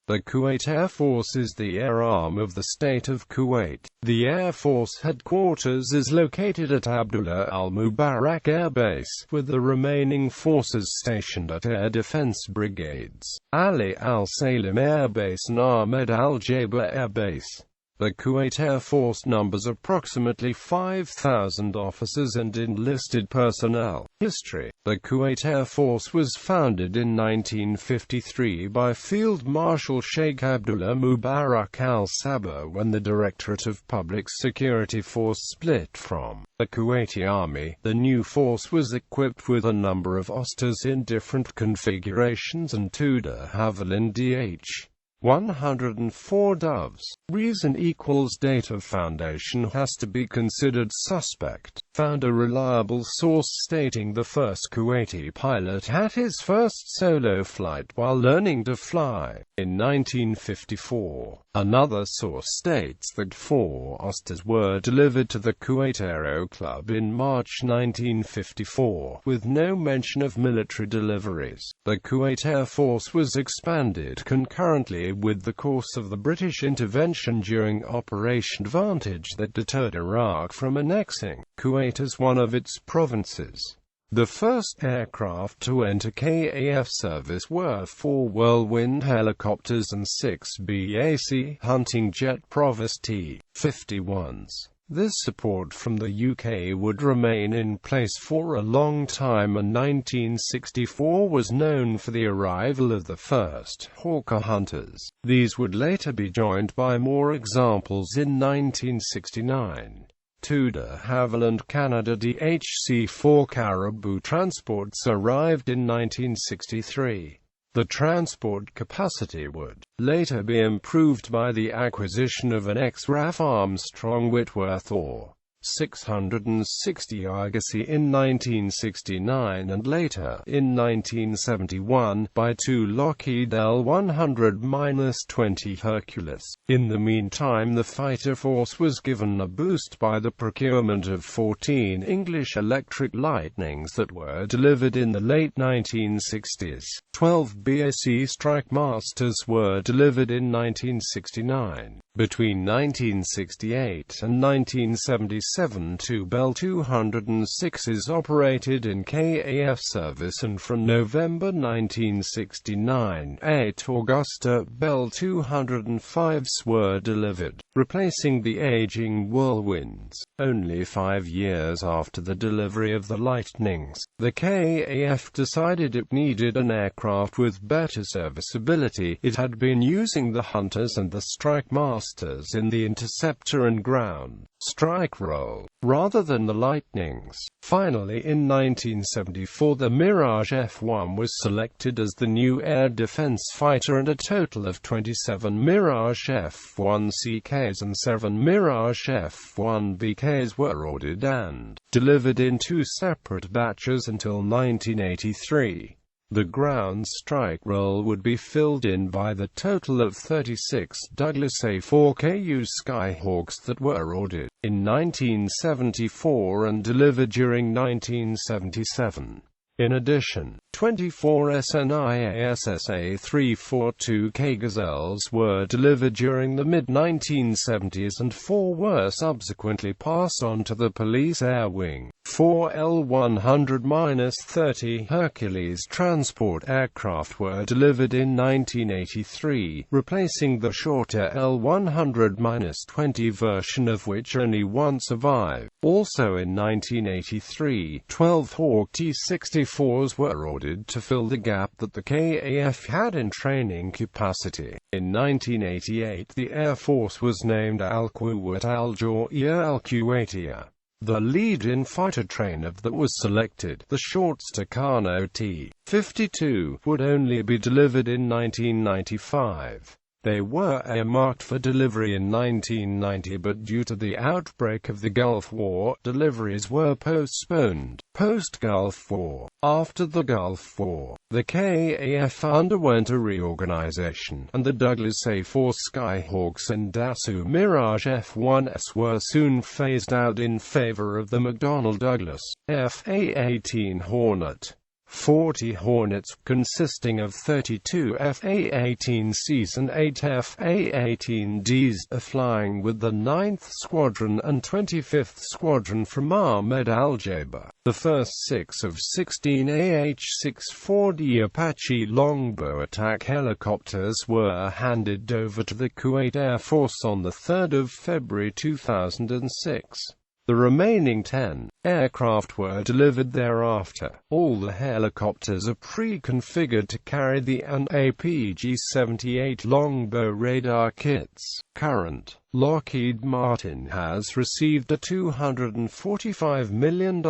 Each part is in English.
The Kuwait Air Force is the air arm of the state of Kuwait. The Air Force headquarters is located at Abdullah Al-Mubarak Air Base, with the remaining forces stationed at Air Defense Brigades, Ali Al-Salem Air Base and Ahmed Al-Jaber Air Base. The Kuwait Air Force numbers approximately 5,000 officers and enlisted personnel. History. The Kuwait Air Force was founded in 1953 by Field Marshal Sheikh Abdullah Al-Mubarak Al-Sabah when the Directorate of Public Security Force split from the Kuwaiti Army. The new force was equipped with a number of osters in different configurations and 2-de Havilland DH 104 doves. Reason equals date of foundation has to be considered suspect. Found a reliable source stating the first Kuwaiti pilot had his first solo flight while learning to fly in 1954. Another source states that 4 osters were delivered to the Kuwait Aero Club in March 1954, with no mention of military deliveries. The Kuwait Air Force was expanded concurrently with the course of the British intervention during Operation Vantage that deterred Iraq from annexing Kuwait as one of its provinces. The first aircraft to enter KAF service were 4 Whirlwind helicopters and 6 BAC hunting jet Provost T-51s. This support from the UK would remain in place for a long time, and 1964 was known for the arrival of the first Hawker hunters. These would later be joined by more examples in 1969. 2-de Havilland Canada DHC-4 Caribou transports arrived in 1963. The transport capacity would later be improved by the acquisition of an ex-RAF Armstrong Whitworth or 660 Argosy in 1969 and later, in 1971, by 2 Lockheed L-100-20 Hercules. In the meantime, the fighter force was given a boost by the procurement of 14 English electric Lightnings that were delivered in the late 1960s. 12 BAC Strike Masters were delivered in 1969. Between 1968 and 1977, 2 Bell 206s operated in KAF service, and from November 1969, 8 Augusta Bell 205s were delivered, replacing the aging Whirlwinds. Only 5 years after the delivery of the Lightnings, the KAF decided it needed an aircraft with better serviceability. It had been using the Hunters and the Strike Masters in the interceptor and ground strike role, rather than the Lightnings. Finally, in 1974, the Mirage F-1 was selected as the new air defense fighter, and a total of 27 Mirage F-1CKs and 7 Mirage F-1BKs were ordered and delivered in 2 separate batches until 1983. The ground strike role would be filled in by the total of 36 Douglas A-4KU Skyhawks that were ordered in 1974 and delivered during 1977. In addition, 24 SNIASSA 342K Gazelles were delivered during the mid-1970s, and 4 were subsequently passed on to the Police Air Wing. 4 L-100-30 Hercules transport aircraft were delivered in 1983, replacing the shorter L-100-20 version, of which only one survived. Also in 1983, 12 Hawk T-64s were ordered to fill the gap that the KAF had in training capacity. In 1988, the Air Force was named Al-Kuwait Al-Jawiyya Al-Kuwaitiyya. The lead-in fighter trainer that was selected, the short Staccato T-52, would only be delivered in 1995. They were earmarked for delivery in 1990, but due to the outbreak of the Gulf War, deliveries were postponed. Post-Gulf War. After the Gulf War, the KAF underwent a reorganization, and the Douglas A-4 Skyhawks and Dassault Mirage F-1s were soon phased out in favor of the McDonnell Douglas F-A-18 Hornet. 40 Hornets, consisting of 32 F/A-18Cs and 8 F/A-18Ds, are flying with the 9th Squadron and 25th Squadron from Ahmed Al-Jaber. The first 6 of 16 AH-640 Apache Longbow attack helicopters were handed over to the Kuwait Air Force on 3 February 2006. The remaining 10 aircraft were delivered thereafter. All the helicopters are pre-configured to carry the APG-78 Longbow radar kits. Current Lockheed Martin has received a $245 million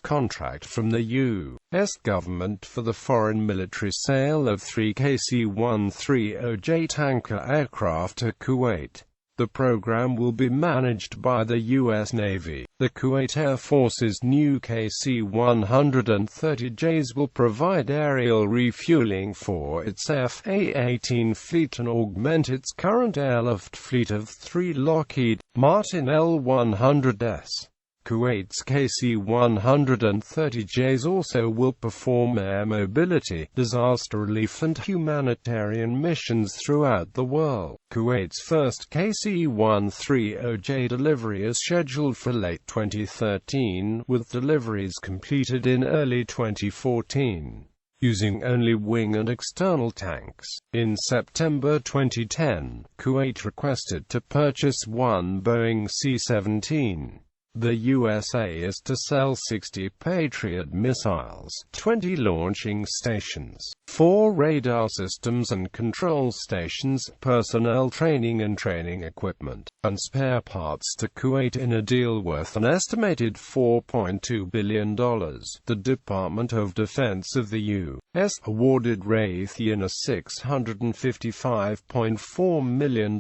contract from the U.S. government for the foreign military sale of 3 KC-130J tanker aircraft to Kuwait. The program will be managed by the U.S. Navy. The Kuwait Air Force's new KC-130Js will provide aerial refueling for its F/A-18 fleet and augment its current airlift fleet of 3 Lockheed Martin L-100s. Kuwait's KC-130Js also will perform air mobility, disaster relief and humanitarian missions throughout the world. Kuwait's first KC-130J delivery is scheduled for late 2013, with deliveries completed in early 2014. Using only wing and external tanks. In September 2010, Kuwait requested to purchase 1 Boeing C-17. The USA is to sell 60 Patriot missiles, 20 launching stations, 4 radar systems and control stations, personnel training and training equipment, and spare parts to Kuwait in a deal worth an estimated $4.2 billion. The Department of Defense of the U.S. awarded Raytheon a $655.4 million,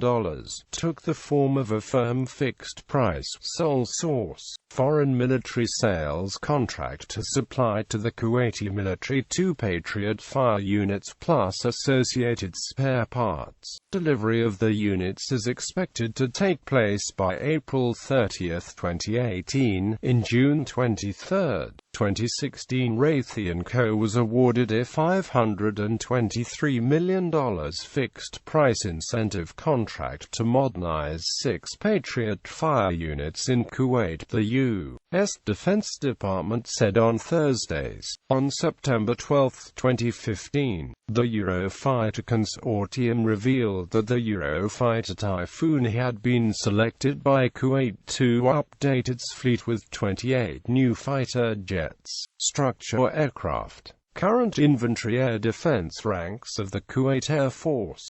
took the form of a firm fixed-price, sole-source, foreign military sales contract to supply to the Kuwaiti military 2 Patriot fire units plus associated spare parts. Delivery of the units is expected to take place by April 30, 2018. In June 23, 2016, Raytheon Co. was awarded a $523 million fixed-price incentive contract to modernize 6 Patriot fire units in Kuwait, the U.S. Defense Department said on Thursdays. On September 12, 2015, the Eurofighter Consortium revealed that the Eurofighter Typhoon had been selected by Kuwait to update its fleet with 28 new fighter jets, structure aircraft. Current inventory air defense ranks of the Kuwait Air Force.